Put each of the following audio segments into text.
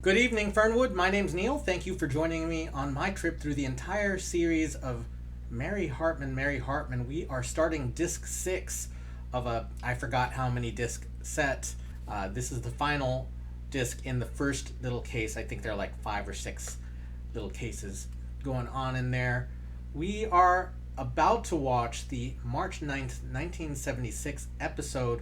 Good evening, Fernwood. My name's Neil. Thank you for joining me on my trip through the entire series of Mary Hartman, Mary Hartman. We are starting disc 6 of I forgot how many disc set. This is the final disc in the first little case. I think there are like 5 or 6 little cases going on in there. We are about to watch the March 9th, 1976 episode,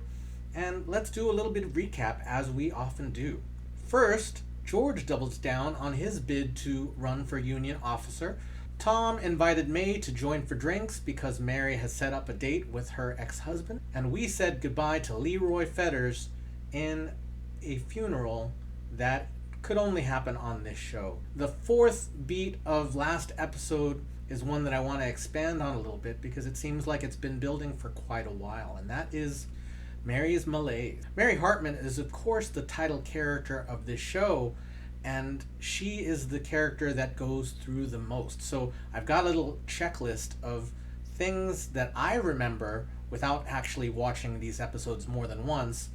and let's do a little bit of recap as we often do. First, George doubles down on his bid to run for Union officer. Tom invited May to join for drinks because Mary has set up a date with her ex-husband. And we said goodbye to Leroy Fetters in a funeral that could only happen on this show. The fourth beat of last episode is one that I want to expand on a little bit because it seems like it's been building for quite a while, and that is Mary's malaise. Mary Hartman is, of course, the title character of this show, and she is the character that goes through the most. So I've got a little checklist of things that I remember without actually watching these episodes more than once,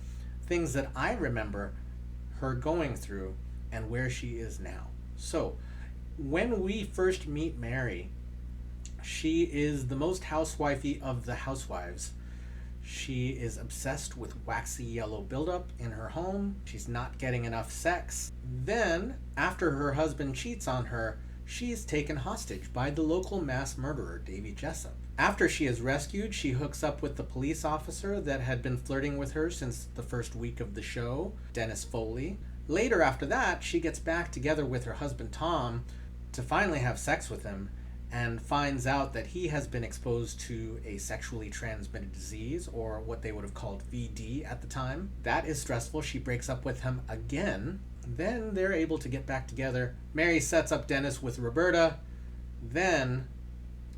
things that I remember her going through and where she is now. So when we first meet Mary, she is the most housewifey of the housewives. She is obsessed with waxy yellow buildup in her home. She's not getting enough sex. Then, after her husband cheats on her, she's taken hostage by the local mass murderer, Davy Jessup. After she is rescued, she hooks up with the police officer that had been flirting with her since the first week of the show, Dennis Foley. Later after that, she gets back together with her husband Tom to finally have sex with him, and finds out that he has been exposed to a sexually transmitted disease, or what they would have called VD at the time. That is stressful. She breaks up with him again. Then they're able to get back together. Mary sets up Dennis with Roberta. Then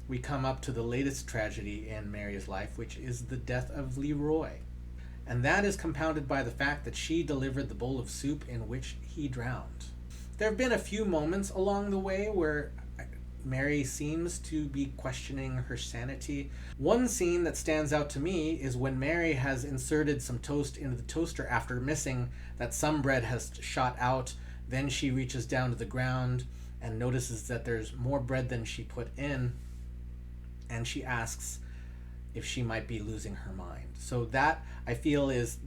we come up to the latest tragedy in Mary's life, which is the death of Leroy. And that is compounded by the fact that she delivered the bowl of soup in which he drowned. There have been a few moments along the way where Mary seems to be questioning her sanity. One scene that stands out to me is when Mary has inserted some toast into the toaster after missing that some bread has shot out. Then she reaches down to the ground and notices that there's more bread than she put in, and she asks if she might be losing her mind. So that, I feel, is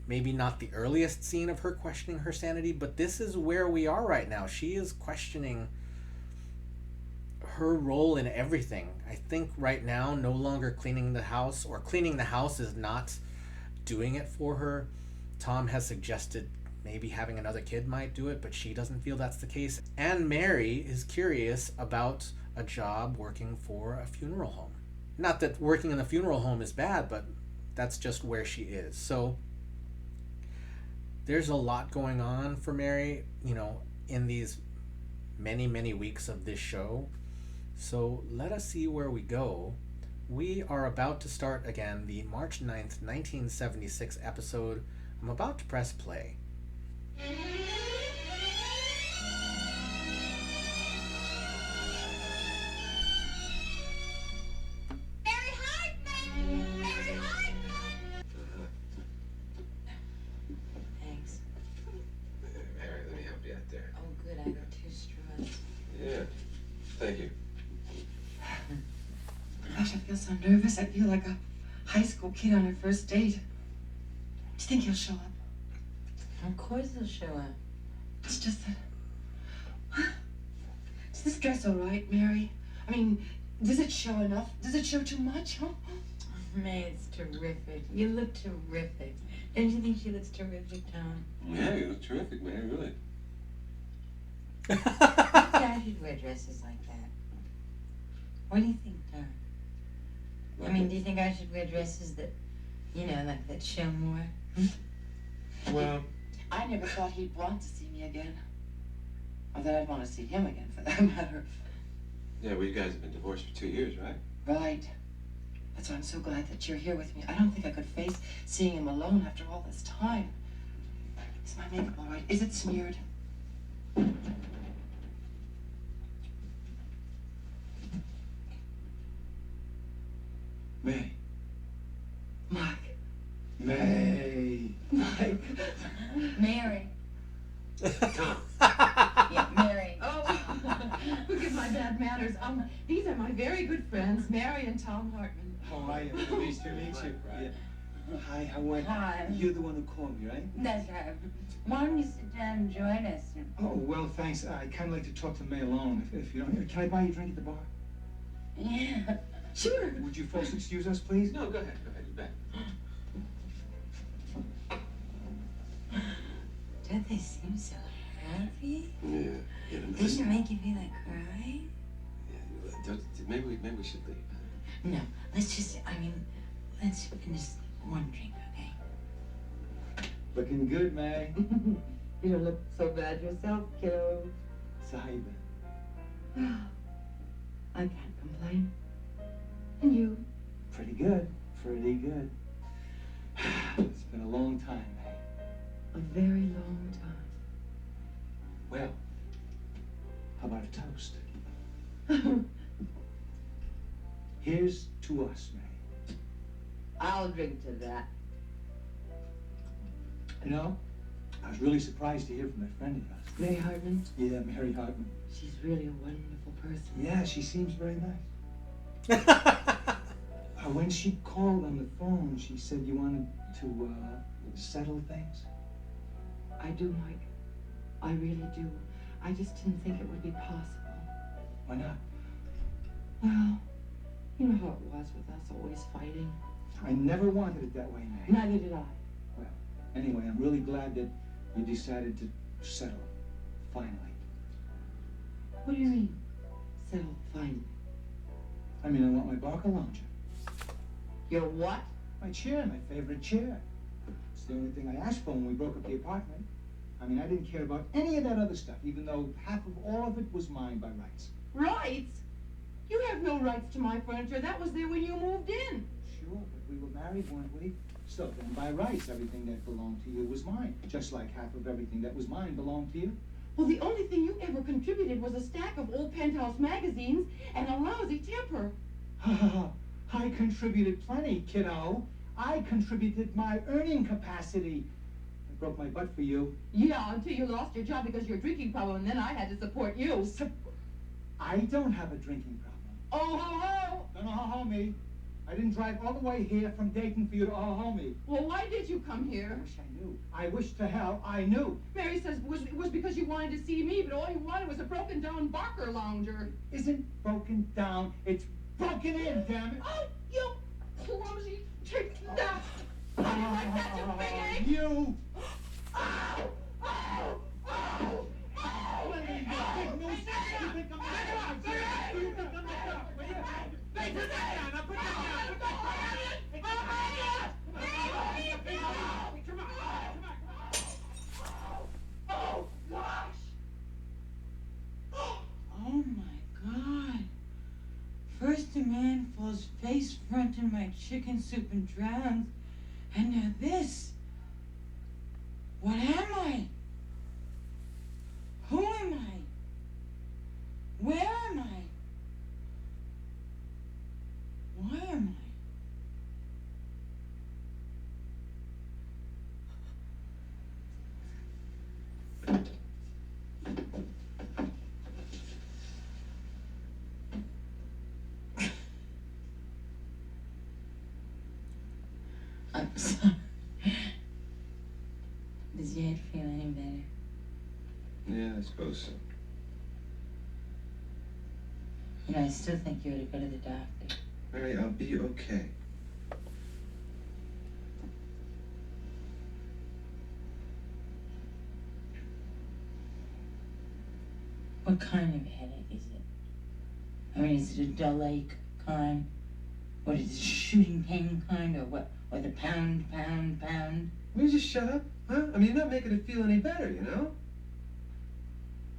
maybe not the earliest scene of her questioning her sanity, but this is where we are right now. She is questioning her role in everything. I think right now no longer cleaning the house, or cleaning the house, is not doing it for her. Tom has suggested maybe having another kid might do it, but she doesn't feel that's the case. And Mary is curious about a job working for a funeral home. Not that working in a funeral home is bad, but that's just where she is. So there's a lot going on for Mary, in these many weeks of this show. So let us see where we go. We are about to start again the March 9th, 1976 episode. I'm about to press play. Mary Hartman! Mary Hartman! Thanks. Mary, let me help you out there. Oh, good. I got 2 straws. Yeah, thank you. Gosh, I feel so nervous. I feel like a high school kid on her first date. Do you think he'll show up? Of course he'll show up. It's just that... Is this dress all right, Mary? I mean, does it show enough? Does it show too much, huh? May, it's terrific. You look terrific. Don't you think she looks terrific, Tom? Yeah, you look terrific, Mary, really. I should wear dresses like that. What do you think, Tom? I mean, do you think I should wear dresses that, like that show more? Well, I never thought he'd want to see me again. Or that I'd want to see him again, for that matter. yeah, well, you guys have been divorced for 2 years, right? Right. That's why I'm so glad that you're here with me. I don't think I could face seeing him alone after all this time. Is my makeup all right? Is it smeared? May. Mike. May. Mike. Mary. Tom. Yeah, Mary. Oh, forgive my bad manners. These are my very good friends, Mary and Tom Hartman. How are you? Pleased to meet you. Yeah. Hi, how are you? Hi. You're the one who called me, right? That's right. Why don't you sit down and join us? Oh, well, thanks. I'd kind of like to talk to May alone, if you don't. Can I buy you a drink at the bar? Yeah, sure. Would you folks excuse us, please? No, go ahead. You bet. Don't they seem so happy? Yeah. Doesn't it make you feel like crying? Maybe we should leave. No, let's finish one drink, okay? Looking good, May. You don't look so bad yourself, kiddo. So how you been? I can't complain. And you? Pretty good. Pretty good. It's been a long time, May. A very long time. Well, how about a toast? Here's to us, May. I'll drink to that. You know, I was really surprised to hear from that friend of yours. Mary Hartman, Yeah, Mary Hartman. she's really a wonderful person. Yeah, she seems very nice. When she called on the phone, she said you wanted to settle things. I do, Mike. I really do. I just didn't think it would be possible. Why not? Well, you know how it was with us, always fighting. I never wanted it that way, May. Neither did I. Well, anyway, I'm really glad that you decided to settle, finally. What do you mean? Settle finally. I mean, I want my Barker lounger. Your what? My chair, my favorite chair. It's the only thing I asked for when we broke up the apartment. I mean, I didn't care about any of that other stuff, even though half of all of it was mine by rights. Rights? You have no rights to my furniture. That was there when you moved in. Sure, but we were married, weren't we? So then, by rights, everything that belonged to you was mine. Just like half of everything that was mine belonged to you. Well, the only thing you ever contributed was a stack of old penthouse magazines and a lousy temper. I contributed plenty, kiddo. I contributed my earning capacity. I broke my butt for you. Yeah, until you lost your job because of your drinking problem, and then I had to support you. I don't have a drinking problem. Oh, ho, ho! Don't ho-ho me. I didn't drive all the way here from Dayton for you to ho-ho me. Well, why did you come I here? wish I knew. I wish to hell I knew. Mary says it was because you wanted to see me, but all you wanted was a broken down Barker lounger. Isn't broken down. It's broken in, damn it. Oh, you clumsy chick! How do you like that, you big egg? You! Ow! Ow! Ow! Ow! Let me go. Big news. You think I'm the dog? You think I'm the dog? Will you? Put that down. Now put that down. Put that down. Come on. Oh, gosh! Oh my God. First a man falls face front in my chicken soup and drowns, and now this. What am I? Who am I? Where am I? Why am I? I'm sorry. Does your head feel any better? Yeah, I suppose so. You know, I still think you ought to go to the doctor. Mary, I'll be okay. What kind of headache is it? I mean, is it a dull ache kind? Or is it a shooting pain kind? Or what? Or the pound? Will you just shut up? Huh? I mean, you're not making it feel any better, you know?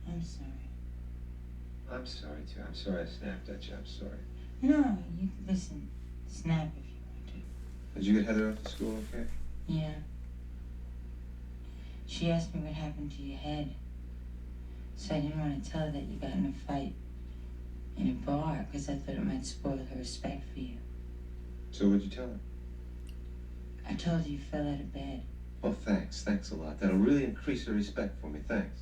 I'm sorry. I'm sorry, too. I'm sorry I snapped at you. I'm sorry. No, you listen. Snap if you want to. Did you get Heather off to school okay? Yeah. She asked me what happened to your head. So I didn't want to tell her that you got in a fight in a bar because I thought it might spoil her respect for you. So what'd you tell her? I told her you fell out of bed. Oh, thanks. Thanks a lot. That'll really increase her respect for me. Thanks.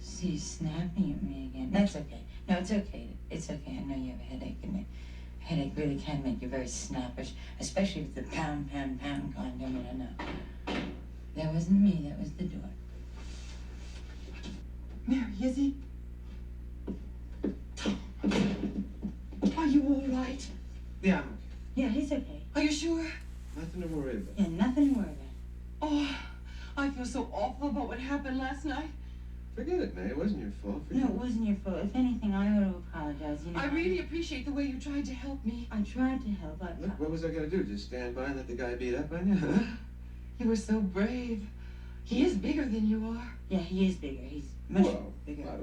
See, you snapping at me again. That's okay. No, it's okay. It's okay. I know you have a headache, and a headache really can make you very snappish, especially with the pound, pound, pound kind. I mean, I know. That wasn't me. That was the door. Mary, is he? Tom, are you all right? Yeah, I'm okay. Yeah, he's okay. Are you sure? Nothing to worry about. Yeah, nothing to worry about. Oh, I feel so awful about what happened last night. Forget it, May. It wasn't your fault. Forget No, it wasn't your fault. If anything, I ought to apologize. You know, I really appreciate the way you tried to help me. I tried to help. Look, what was I gonna do? Just stand by and let the guy beat up on you? Huh? You were so brave. He is bigger than you are. Yeah, he is bigger. He's much Well, bigger. I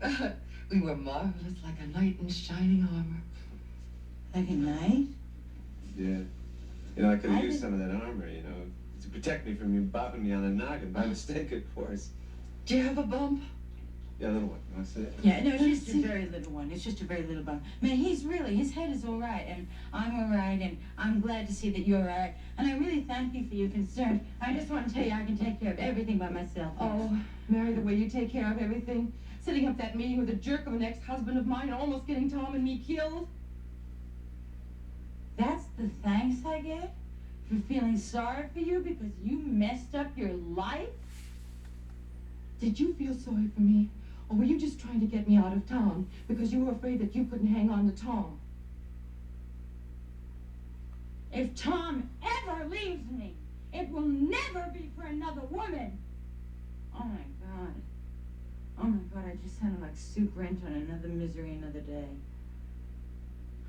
don't know. We were marvelous, like a knight in shining armor. Like a knight? Yeah. You know, I could have I used did- some of that armor, you know, to protect me from you bopping me on the noggin by mistake, of course. Do you have a bump? Yeah, little one. You want to see it? Yeah, no, it's just a very little one. It's just a very little bump. Man, his head is all right, and I'm all right, and I'm glad to see that you're all right. And I really thank you for your concern. I just want to tell you I can take care of everything by myself. Oh, Mary, the way you take care of everything. Setting up that meeting with a jerk of an ex-husband of mine and almost getting Tom and me killed. That's the thanks I get for feeling sorry for you because you messed up your life? Did you feel sorry for me? Or were you just trying to get me out of town because you were afraid that you couldn't hang on to Tom? If Tom ever leaves me, it will never be for another woman. Oh my God. Oh my God, I just sounded like Sue Brent on Another Misery, Another Day.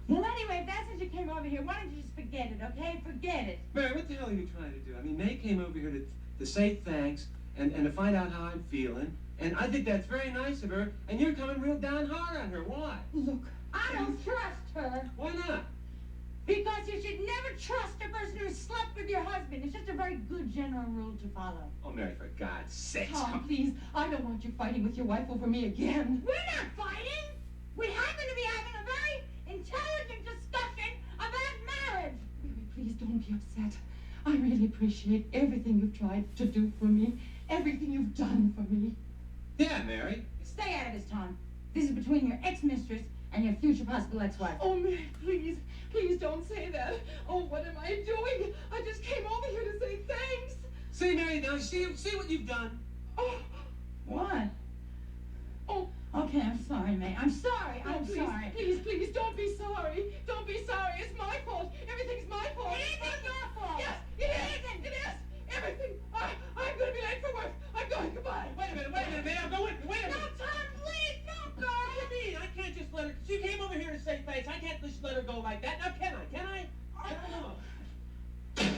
Well, anyway, if that's what you came over here, why don't you just forget it, okay? Forget it. Mary, what the hell are you trying to do? I mean, May came over here to say thanks and to find out how I'm feeling. And I think that's very nice of her. And you're coming real down hard on her. Why? Look, I don't trust her Why not? because you should never trust a person who slept with your husband. It's just a very good general rule to follow. Oh, Mary, for God's sake. Tom, please, I don't want you fighting with your wife over me again. We're not fighting. We happen to be having a very intelligent discussion about marriage. Mary, please don't be upset. I really appreciate everything you've tried to do for me, everything you've done for me. Yeah, Mary. Stay out of this, Tom. This is between your ex-mistress and your future possible ex-wife. Oh, Mary, please, please don't say that. Oh, what am I doing? I just came over here to say thanks. See, Mary, now see what you've done. Oh, What? oh, Okay, I'm sorry, May. I'm sorry. no, I'm please, sorry. please, please, don't be sorry. Don't be sorry. It's my fault. Everything's my fault. It isn't your fault. Yes, it is. It is. Everything. I'm going to be late for work. I'm going. Goodbye. Wait a minute, May. I'll go with you. Wait a No, minute. Tom, please, don't go. What do you mean? I can't just let her. She came over here to say thanks. I can't just let her go like that. Now, can I? Can I? I don't know.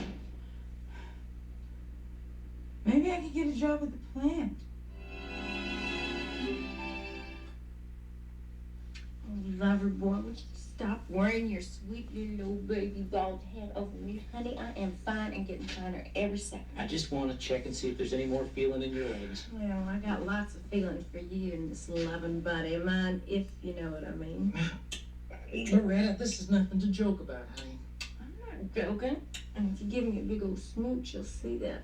Maybe I could get a job at the plant. Oh, lover boy, would you stop worrying your sweet little old baby bald head over me? Honey, I am fine and getting finer every second. I just want to check and see if there's any more feeling in your legs. Well, I got lots of feelings for you and this loving body of mine, if you know what I mean. Loretta, this is nothing to joke about, honey. I'm not joking. And if you give me a big old smooch, you'll see that.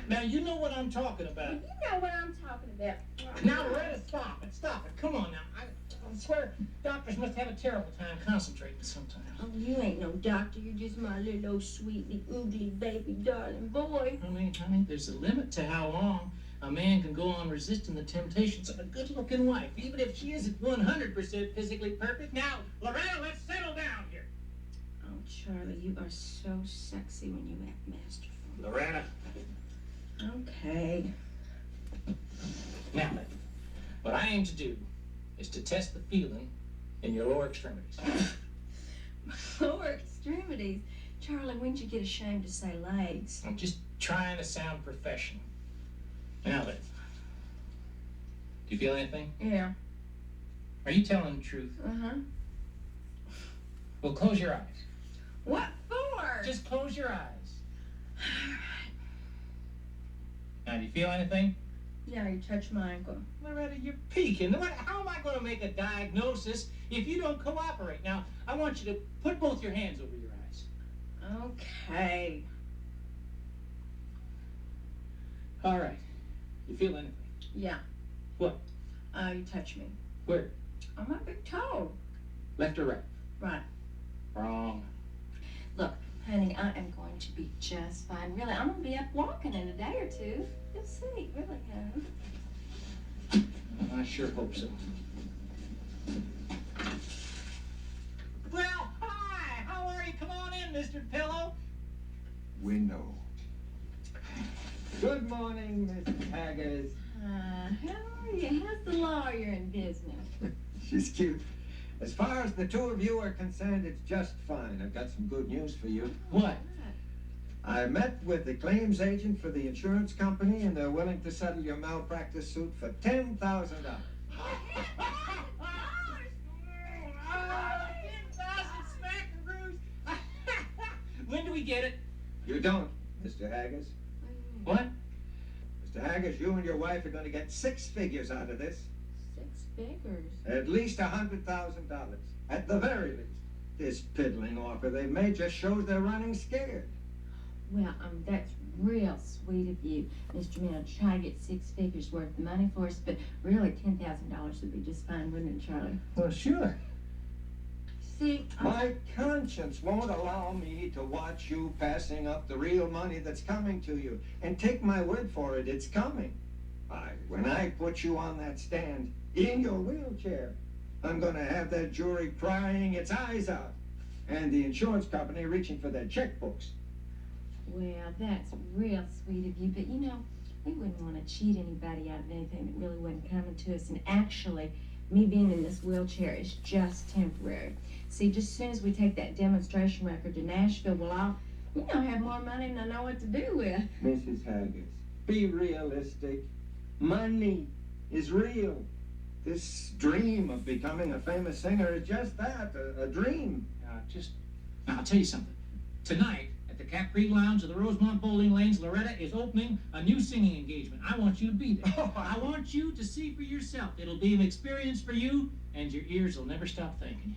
Now you know what I'm talking about. You know what I'm talking about. Now, Loretta, stop it. Stop it. Come on now. I swear, doctors must have a terrible time concentrating sometimes. Oh, you ain't no doctor. You're just my little old sweetly oogly baby darling boy. Honey, there's a limit to how long a man can go on resisting the temptations of a good-looking wife, even if she isn't 100% physically perfect. Now, Loretta, let's settle down here. Oh, Charlie, you are so sexy when you act masterful. Loretta. Okay. Now then, what I aim to do is to test the feeling in your lower extremities. Lower extremities. Charlie, when'd you get ashamed to say legs? I'm just trying to sound professional. Now then, do you feel anything? Yeah. Are you telling the truth? Uh-huh. Well, close your eyes. What for? Just close your eyes. Now, do you feel anything? Yeah, you touched my ankle. Loretta, you're peeking. How am I going to make a diagnosis if you don't cooperate? Now, I want you to put both your hands over your eyes. Okay. All right. You feel anything? Yeah. What? You touch me. Where? On my big toe. Left or right? Right. Wrong. Look, honey, I am going to be just fine. Really, I'm going to be up walking in a day or two. You'll see. Really, honey. I sure hope so. Well, hi! How are you? Come on in, Mr. Pillow. We know. Good morning, Mrs. Haggis. How are you? How's the lawyer in business? She's cute. As far as the two of you are concerned, it's just fine. I've got some good news for you. What? I met with the claims agent for the insurance company, and they're willing to settle your malpractice suit for $10,000. When do we get it? You don't, Mr. Haggis. What? Mr. Haggis, you and your wife are going to get 6 figures out of this. 6 figures. At least $100,000. At the very least. This piddling offer they made just shows they're running scared. Well, that's real sweet of you, Mr. Miller, to try to get 6 figures worth of money for us, but really $10,000 would be just fine, wouldn't it, Charlie? Well, sure. See, My conscience won't allow me to watch you passing up the real money that's coming to you. And take my word for it, it's coming. When I put you on that stand, in your wheelchair, I'm going to have that jury crying its eyes out. And the insurance company reaching for their checkbooks. Well, that's real sweet of you, but you know, we wouldn't want to cheat anybody out of anything that really wasn't coming to us. And actually, me being in this wheelchair is just temporary. See, just as soon as we take that demonstration record to Nashville, well, I'll, have more money than I know what to do with. Mrs. Haggis, be realistic. Money is real. This dream of becoming a famous singer is just that, a dream. Now, I'll tell you something. Tonight, at the Capri Lounge of the Rosemont Bowling Lanes, Loretta is opening a new singing engagement. I want you to be there. I want you to see for yourself. It'll be an experience for you, and your ears will never stop thanking you.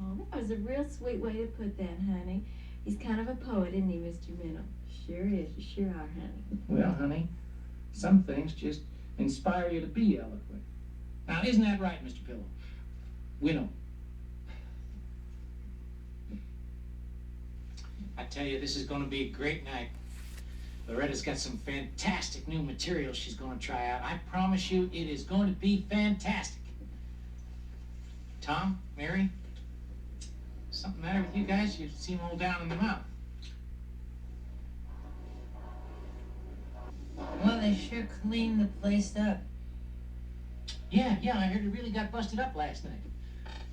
Oh, that was a real sweet way to put that, honey. He's kind of a poet, isn't he, Mr. Mennel? Sure is. You sure are, honey. Well, honey, some things just inspire you to be eloquent. Now, isn't that right, Mr. Pillow? We know. I tell you, this is going to be a great night. Loretta's got some fantastic new material she's going to try out. I promise you, it is going to be fantastic. Tom, Mary, something matter with you guys? You seem all down in the mouth. Well, they sure cleaned the place up. Yeah, I heard it really got busted up last night.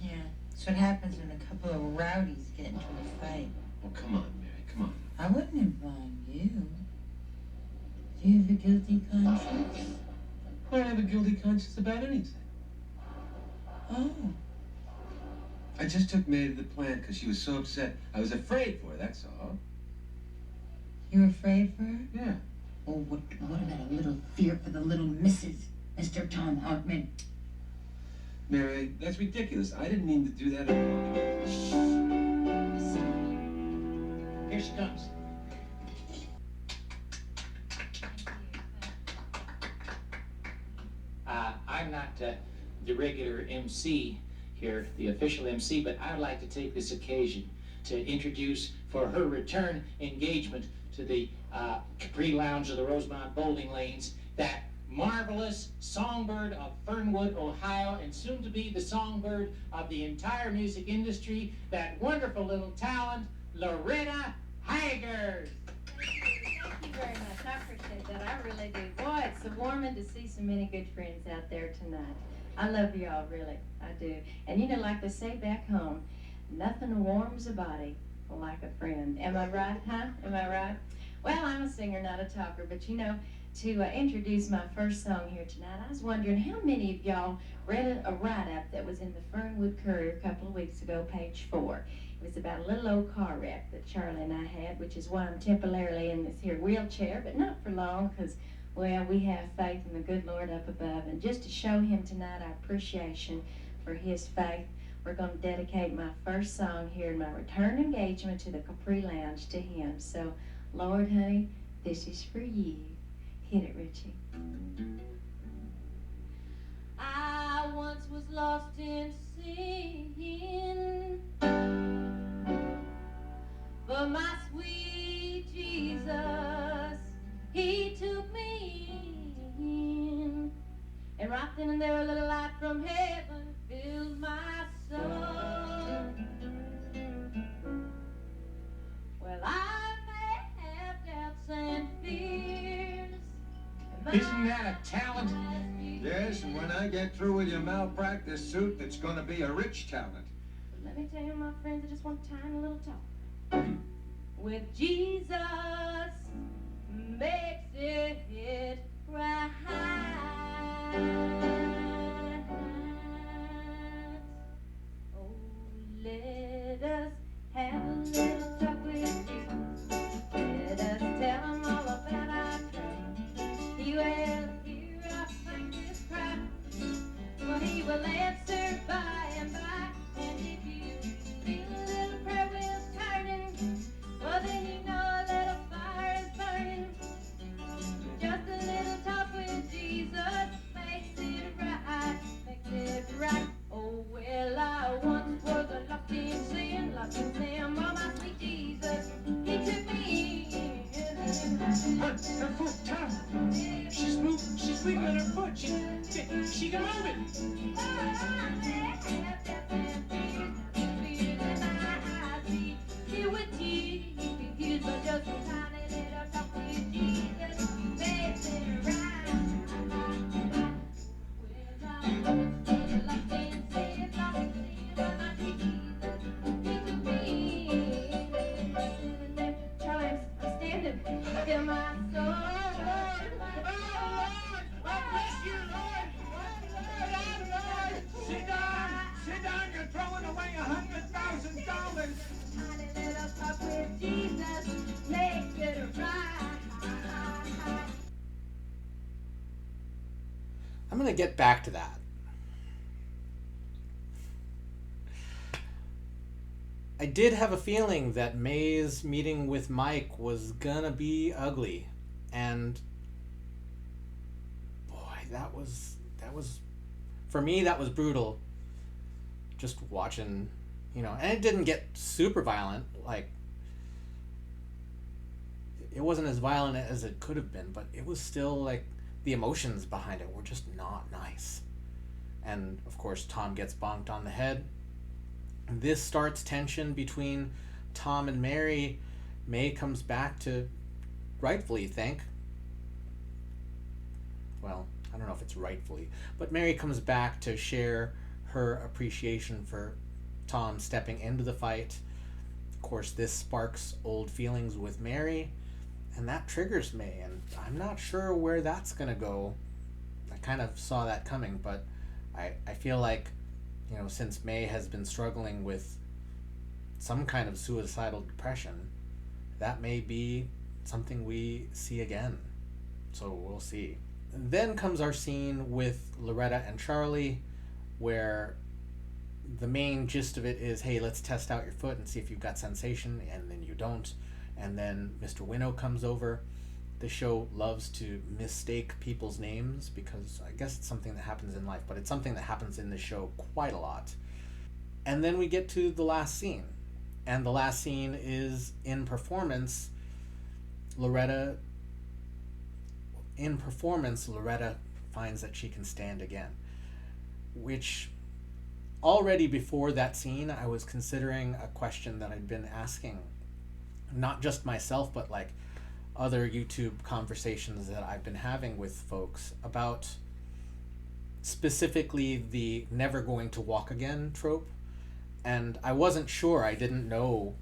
Yeah, that's what happens when a couple of rowdies get into a fight. Oh, come on, Mary, come on. I wouldn't involve you. Do you have a guilty conscience? I don't have a guilty conscience about anything. Oh. I just took Mary to the plant because she was so upset. I was afraid for her, that's all. You were afraid for her? Yeah. Oh, what about a little fear for the little missus, Mr. Tom Hartman? Mary, that's ridiculous. I didn't mean to do that at all. Here she comes. I'm not the regular MC here, the official MC, but I'd like to take this occasion to introduce for her return engagement to the Capri Lounge of the Rosemont Bowling Lanes, that marvelous songbird of Fernwood, Ohio, and soon to be the songbird of the entire music industry, that wonderful little talent, Loretta Haggard. Thank you very much. I appreciate that. I really do. Boy, it's so warming to see so many good friends out there tonight. I love you all, really. I do. And like they say back home, nothing warms a body like a friend. Am I right, huh? Am I right? Well, I'm a singer, not a talker, but to introduce my first song here tonight, I was wondering how many of y'all read a write-up that was in the Fernwood Courier a couple of weeks ago, page 4. It was about a little old car wreck that Charlie and I had, which is why I'm temporarily in this here wheelchair, but not for long, because, well, we have faith in the good Lord up above. And just to show him tonight our appreciation for his faith, we're going to dedicate my first song here in my return engagement to the Capri Lounge to him. So, Lord, honey, this is for you. Hit it, Richie. I once was lost in sin, but my sweet Jesus, he took me in. And right then and there, a little light from heaven filled my soul. Well, I may have doubts and fears. Isn't that a talent? Yes, and when I get through with your malpractice suit, it's gonna be a rich talent. Let me tell you, my friends, I just want a tiny little talk. With Jesus makes it right. Oh, let us have a little talk with Jesus. Let us tell him all about our trouble. He will hear our faintest cry. For he will answer by and by. And if you feel a little prayer wheels turning, well then you know a little fire is burning. Just a little talk with Jesus makes it right, makes it right. Oh well, I once was a lost in sin, but my sweet Jesus, he took me in. Her foot, Tom. She's wiggling her foot. She can move it. Feel my soul. Sit down, you're throwing away $100,000. Tiny little talk with Jesus makes it right. I'm going to get back to that. I did have a feeling that May's meeting with Mike was gonna be ugly, and boy, that was for me, that was brutal. Just watching, and it didn't get super violent. Like, it wasn't as violent as it could have been, but it was still like the emotions behind it were just not nice. And of course, Tom gets bonked on the head. This starts tension between Tom and Mary. May comes back to rightfully thank, well, I don't know if it's rightfully, but Mary comes back to share her appreciation for Tom stepping into the fight. Of course, this sparks old feelings with Mary, and that triggers May, and I'm not sure where that's going to go. I kind of saw that coming, but I feel like, since May has been struggling with some kind of suicidal depression, that may be something we see again. So we'll see. And then comes our scene with Loretta and Charlie, where the main gist of it is, hey, let's test out your foot and see if you've got sensation, and then you don't. And then Mr. Winnow comes over. The show loves to mistake people's names because I guess it's something that happens in life, but it's something that happens in the show quite a lot. And then we get to the last scene. And the last scene is in performance. Loretta finds that she can stand again. Which, already before that scene, I was considering a question that I'd been asking. Not just myself, but like other YouTube conversations that I've been having with folks about specifically the never going to walk again trope. And I wasn't sure, I didn't know.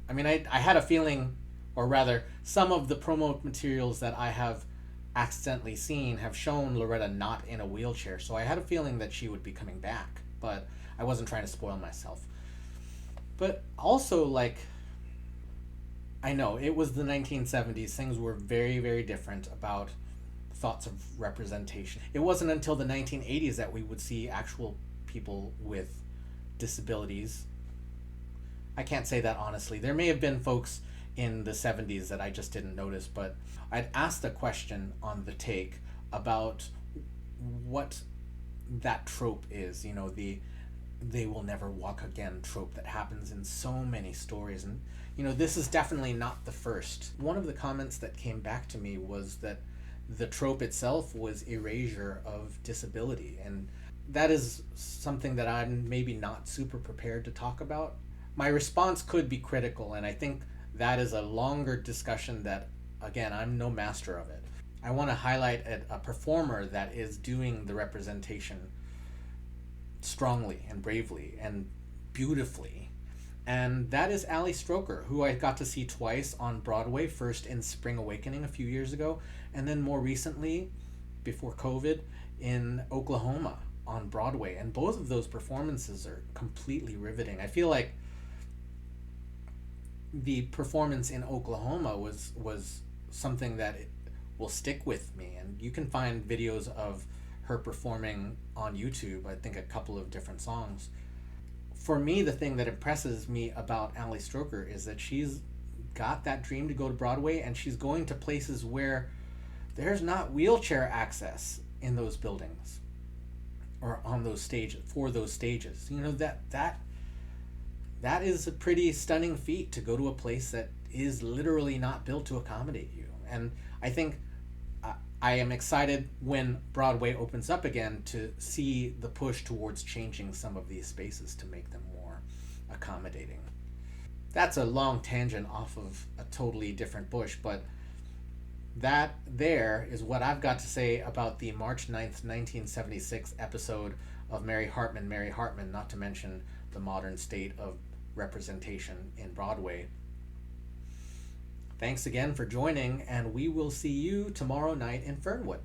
I mean, I had a feeling, or rather, some of the promo materials that I have accidentally seen have shown Loretta not in a wheelchair, so I had a feeling that she would be coming back, but I wasn't trying to spoil myself. But also, like, I know, it was the 1970s. Things were very, very different about thoughts of representation. It wasn't until the 1980s that we would see actual people with disabilities. I can't say that honestly. There may have been folks in the 70s that I just didn't notice. But I'd asked a question on The Take about what that trope is, you know, the they will never walk again trope that happens in so many stories. And, you know, this is definitely not the first. One of the comments that came back to me was that the trope itself was erasure of disability. And that is something that I'm maybe not super prepared to talk about. My response could be critical, and I think that is a longer discussion that, again, I'm no master of it. I want to highlight a performer that is doing the representation strongly and bravely and beautifully. And that is Ali Stroker, who I got to see twice on Broadway, first in Spring Awakening a few years ago, and then more recently, before COVID, in Oklahoma on Broadway. And both of those performances are completely riveting. I feel like the performance in Oklahoma was something that will stick with me. And you can find videos of her performing on YouTube, I think a couple of different songs. For me, the thing that impresses me about Ali Stroker is that she's got that dream to go to Broadway, and she's going to places where there's not wheelchair access in those buildings or on those stages, for those stages. You know, that is a pretty stunning feat, to go to a place that is literally not built to accommodate you. And I think I am excited when Broadway opens up again to see the push towards changing some of these spaces to make them more accommodating. That's a long tangent off of a totally different bush, but that there is what I've got to say about the March 9th, 1976 episode of Mary Hartman, Mary Hartman, not to mention the modern state of representation in Broadway. Thanks again for joining, and we will see you tomorrow night in Fernwood.